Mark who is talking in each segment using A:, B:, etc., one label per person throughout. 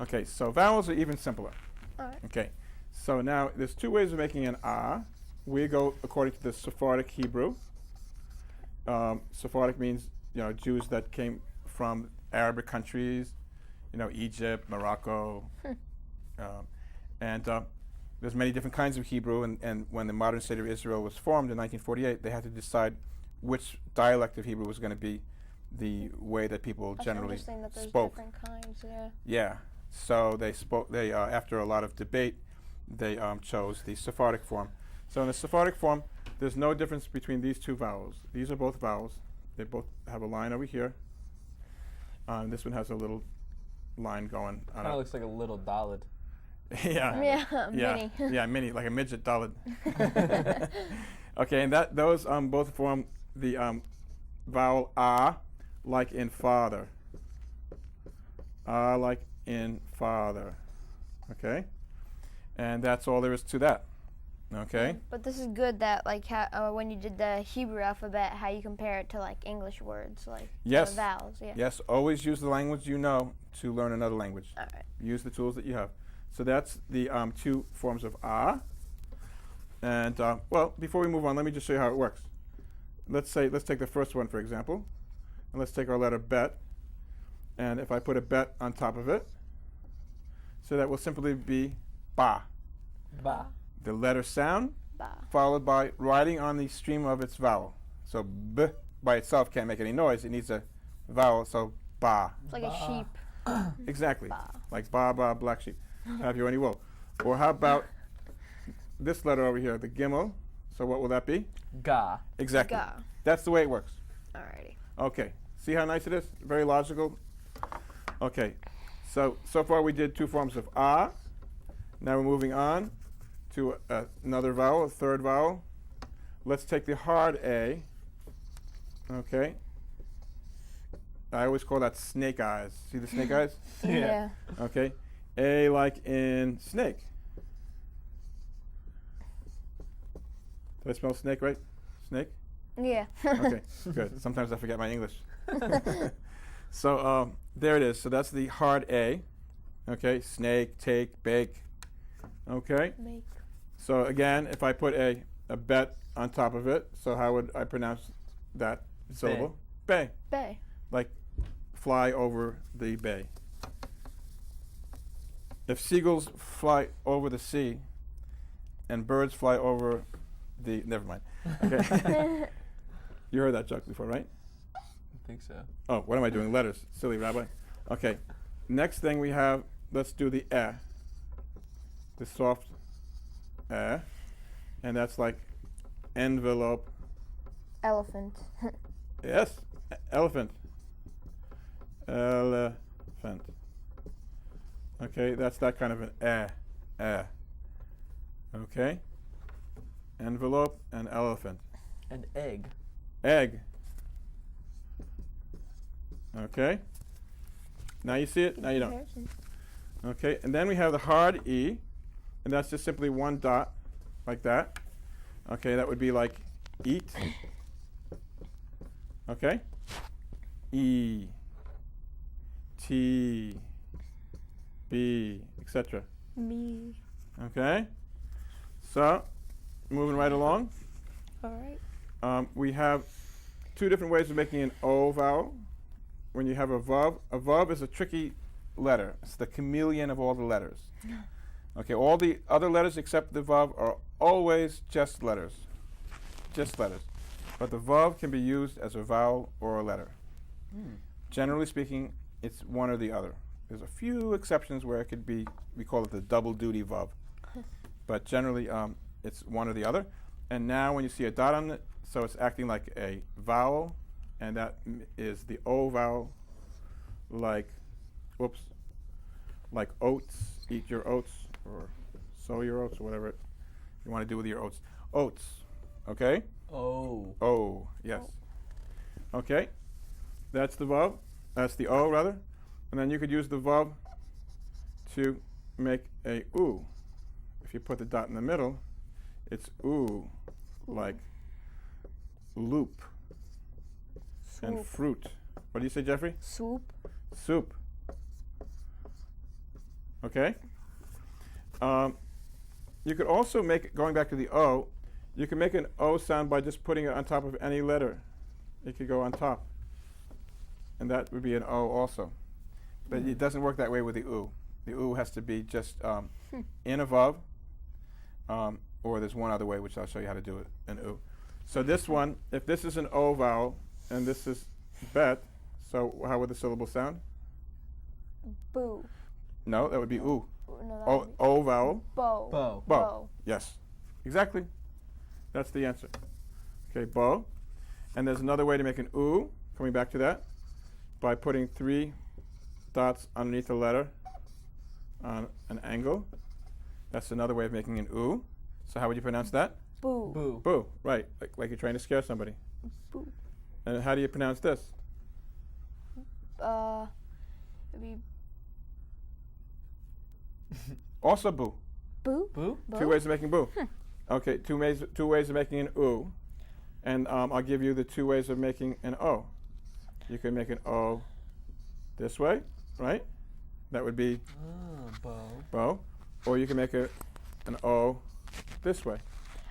A: Okay, so vowels are even simpler.
B: All right.
A: Okay, so now there's two ways of making an ah. We go according to the Sephardic Hebrew. Sephardic means Jews that came from Arabic countries, Egypt, Morocco, and there's many different kinds of Hebrew. And when the modern state of Israel was formed in 1948, they had to decide which dialect of Hebrew was going to be the way that people generally
B: That's interesting that there's
A: spoke.
B: different kinds. Yeah.
A: Yeah. So they spoke. They after a lot of debate, they chose the Sephardic form. So in the Sephardic form, there's no difference between these two vowels. These are both vowels. They both have a line over here. This one has a little line going.
C: Kind of looks like a little Dalit.
A: Yeah.
B: Mini.
A: Yeah, mini, like a midget Dalit. Okay, and those both form the vowel ah, like in father. Ah, like in father. Okay, and that's all there is to that. Okay.
B: But this is good that like when you did the Hebrew alphabet, how you compare it to like English words, like
A: Yes.
B: the vowels. Yeah.
A: Yes, always use the language you know to learn another language.
B: All right.
A: Use the tools that you have. So that's the two forms of ah. And well, before we move on, let me just show you how it works. Let's take the first one for example, and let's take our letter bet. And if I put a bet on top of it, so that will simply be ba.
C: Ba.
A: The letter sound
B: Ba.
A: followed by riding on the stream of its vowel. So b by itself can't make any noise. It needs a vowel. So ba.
B: It's like a sheep.
A: Exactly.
B: Ba.
A: Like ba ba black sheep. Have you any wool? Or how about this letter over here, the gimel? So what will that be?
C: Ga.
A: Exactly.
B: Ga.
A: That's the way it works.
B: Alrighty.
A: Okay. See how nice it is? Very logical. Okay. So far we did two forms of ah. Now we're moving on to another vowel, a third vowel. Let's take the hard A. Okay. I always call that snake eyes. See the snake eyes?
B: Yeah.
A: Okay. A like in snake. Did I spell snake right? Snake?
B: Yeah.
A: Okay, good. Sometimes I forget my English. So there it is. So that's the hard A. Okay, snake, take, bake. Okay.
B: Make.
A: So again, if I put a bet on top of it, so how would I pronounce that syllable? Bay.
B: Bay.
A: Like fly over the bay. If seagulls fly over the sea and birds fly over the, never mind. Okay. You heard that joke before, right?
C: I think so.
A: Oh, what am I doing? Letters. Silly rabbi. Okay. Next thing we have, let's do the eh. The soft eh. And that's like envelope.
B: Elephant.
A: Yes. Elephant. Elephant. Okay, that's that kind of an eh. Okay. Envelope and elephant.
C: An egg.
A: Egg. Okay. Now you see it, now you don't.
B: Comparison.
A: Okay, and then we have the hard E, and that's just simply one dot, like that. Okay, that would be like eat. Okay? E, T, B, etc.
B: Me.
A: Okay? So, moving right along,
B: All right.
A: we have two different ways of making an O vowel. When you have a vav is a tricky letter. It's the chameleon of all the letters. Okay, all the other letters except the vav are always just letters. Just letters. But the vav can be used as a vowel or a letter. Generally speaking, it's one or the other. There's a few exceptions where it could be, we call it the double duty vav. But generally, it's one or the other. And now when you see a dot on it, so it's acting like a vowel, and that is the O vowel, like, whoops, like oats, eat your oats, or sow your oats, or whatever you want to do with your oats. Oats, okay?
C: Oh.
A: O, yes. Okay, that's the vav, that's the O rather. And then you could use the vav to make a oo. If you put the dot in the middle, it's oo, like loop and
B: Swoop.
A: fruit. What do you say, Jeffrey?
B: Swoop.
A: Soup. Okay? You could also make, going back to the O, you can make an O sound by just putting it on top of any letter. It could go on top. And that would be an O also. But it doesn't work that way with the U. The U has to be just in a vowel, or there's one other way, which I'll show you how to do it, an U. So this one, if this is an O vowel, and this is bet, so how would the syllable sound?
B: Boo.
A: No, that would be U.
B: No, that
A: O,
B: would be
A: o vowel,
B: bow.
C: Bow.
A: bow.
B: Bow.
A: Yes, exactly. That's the answer. Okay, bow. And there's another way to make an U, coming back to that, by putting 3 dots underneath the letter on an angle. That's another way of making an U. So how would you pronounce that?
B: Boo.
C: Boo.
A: Boo, right, like you're trying to scare somebody.
B: Boo.
A: And how do you pronounce this?
B: It'd be
A: Also boo.
B: boo.
C: Boo?
B: Boo.
A: 2 ways of making boo. Okay, two ways of making an U. And I'll give you the 2 ways of making an O. You can make an O this way, right? That would be
C: Oh, bow.
A: bow. Or you can make an O this way.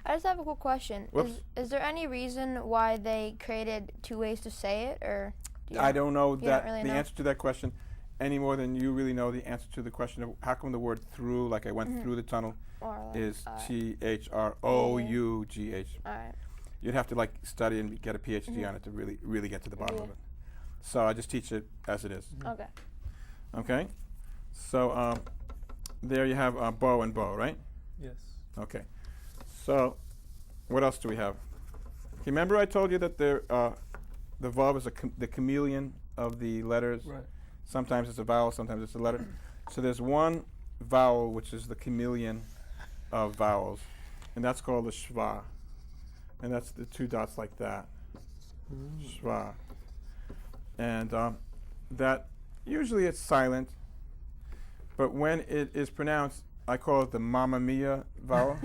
B: I just have a quick question.
A: Whoops.
B: Is there any reason why they created 2 ways to say it, or? Do you
A: I don't know
B: don't
A: that
B: really
A: the
B: know?
A: answer to that question any more than you really know the answer to the question of how come the word through, like I went through the tunnel,
B: Or like,
A: is THROUGH.
B: All right.
A: You'd have to like study and get a PhD on it to really get to the bottom of it. So I just teach it as it is.
B: Okay.
A: Okay? So there you have bow and bow, right?
C: Yes.
A: Okay. So what else do we have? Remember I told you that the vowel is the chameleon of the letters?
C: Right.
A: Sometimes it's a vowel, sometimes it's a letter. So there's one vowel which is the chameleon of vowels, and that's called the schwa. And that's the 2 dots like that. Schwa. And that, usually it's silent, but when it is pronounced, I call it the mamma mia vowel.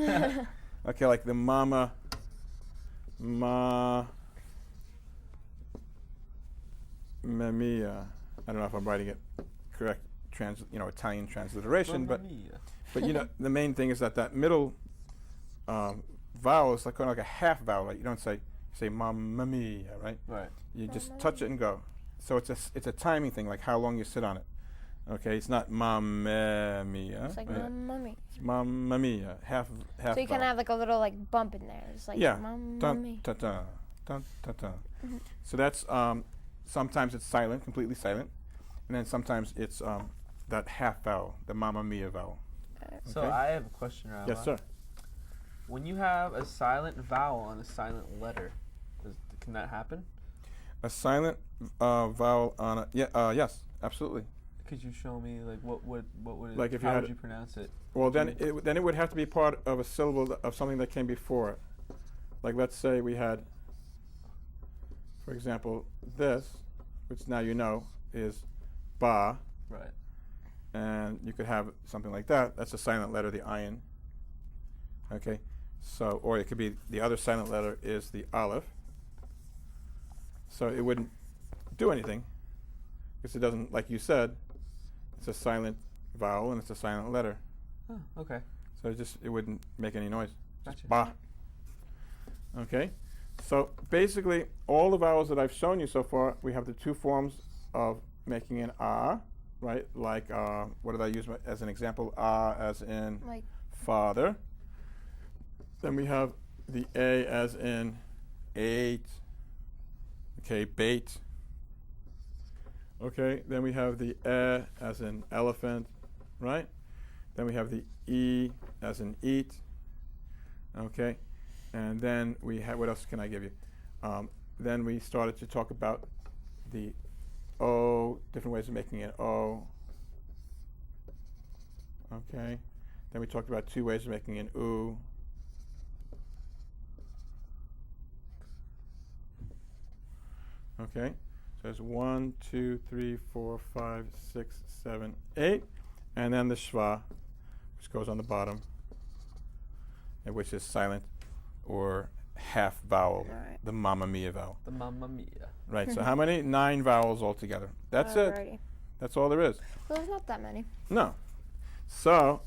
A: Okay, like the mamma, mia. I don't know if I'm writing it correct, Italian transliteration,
C: Mamma
A: but
C: mia.
A: the main thing is that middle vowel is like kind of like a half vowel. Like you don't say mamma mia, right?
C: Right.
A: You just
B: Mamma
A: touch it and go. So it's a timing thing, like how long you sit on it. Okay, it's not mamma mia.
B: It's like
A: right?
B: mummy.
A: It's mamma mia, half.
B: So you kind of have like a little like bump in there. It's like
A: Yeah.
B: mummy.
A: Dun, ta, ta, dun, ta, ta. So that's sometimes it's silent, completely silent, and then sometimes it's that half vowel, the mamma mia vowel.
C: So
A: Okay.
C: I have a question, Rabbi.
A: Yes, sir.
C: When you have a silent vowel on a silent letter, can that happen?
A: A silent vowel on a yes, absolutely.
C: Could you show me like what would it,
A: Like if you
C: how
A: had
C: would you pronounce it?
A: Well, then it would have to be part of a syllable of something that came before it. Like let's say we had, for example, this, which now you know is ba,
C: Right.
A: and you could have something like that. That's a silent letter, the ayin. Okay, so or it could be the other silent letter is the aleph. So it wouldn't do anything because it doesn't, like you said, it's a silent vowel and it's a silent letter.
C: Oh, okay.
A: So it wouldn't make any noise.
C: Gotcha.
A: Ba. Okay? So basically, all the vowels that I've shown you so far, we have the 2 forms of making an ah, right? Like, what did I use as an example? Ah as in
B: Like
A: father. Then we have the A as in 8. Okay, bait. Okay, then we have the E as in elephant, right? Then we have the E as in eat. Okay, and then we have, what else can I give you? Then we started to talk about the O, different ways of making an O. Okay, then we talked about 2 ways of making an U. Okay, so there's 1, 2, 3, 4, 5, 6, 7, 8, and then the schwa, which goes on the bottom, and which is silent or half vowel,
B: Right.
A: the mamma mia vowel.
C: The mamma mia.
A: Right. So how many? 9 vowels altogether. That's it.
B: alrighty.
A: That's all there is.
B: Well, there's not that many.
A: No. So